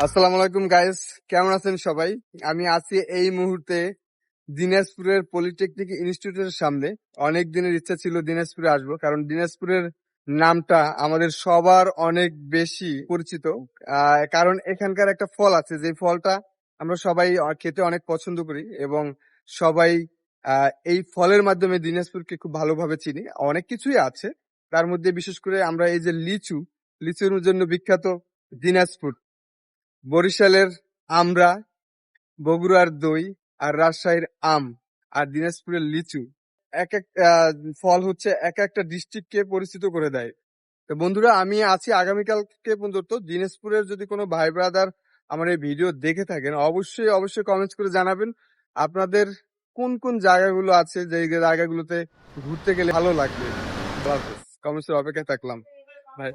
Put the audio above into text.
আসসালামু আলাইকুম গাইস, কেমন আছেন সবাই? আমি আছি এই মুহূর্তে দিনাজপুরের পলিটেকনিক ইনস্টিটিউটের সামনে। অনেক দিনের ইচ্ছা ছিল দিনাজপুরে আসবো, কারণ দিনাজপুরের নামটা আমাদের সবার অনেক বেশি পরিচিত। কারণ এখানকার একটা ফল আছে, যে ফলটা আমরা সবাই খেতে অনেক পছন্দ করি এবং সবাই এই ফলের মাধ্যমে দিনাজপুরকে খুব ভালোভাবে চিনি। অনেক কিছুই আছে, তার মধ্যে বিশেষ করে আমরা এই যে লিচুর জন্য বিখ্যাত দিনাজপুর। বরিশালের আমড়া, বগুড়ার দই, আর রাজশাহীর আম, আর দিনাজপুরের লিচু। এক এক ফল হচ্ছে এক একটা ডিস্ট্রিক্টকে পরিচিত করে দেয়। তো বন্ধুরা, আমি আছি আগামীকালকে পর্যন্ত দিনাজপুরের। যদি কোনো ভাই ব্রাদার আমার এই ভিডিও দেখে থাকেন, অবশ্যই অবশ্যই কমেন্টস করে জানাবেন আপনাদের কোন কোন জায়গাগুলো আছে, যে জায়গাগুলোতে ঘুরতে গেলে ভালো লাগবে। কমেন্টসের অপেক্ষায় থাকলাম ভাই।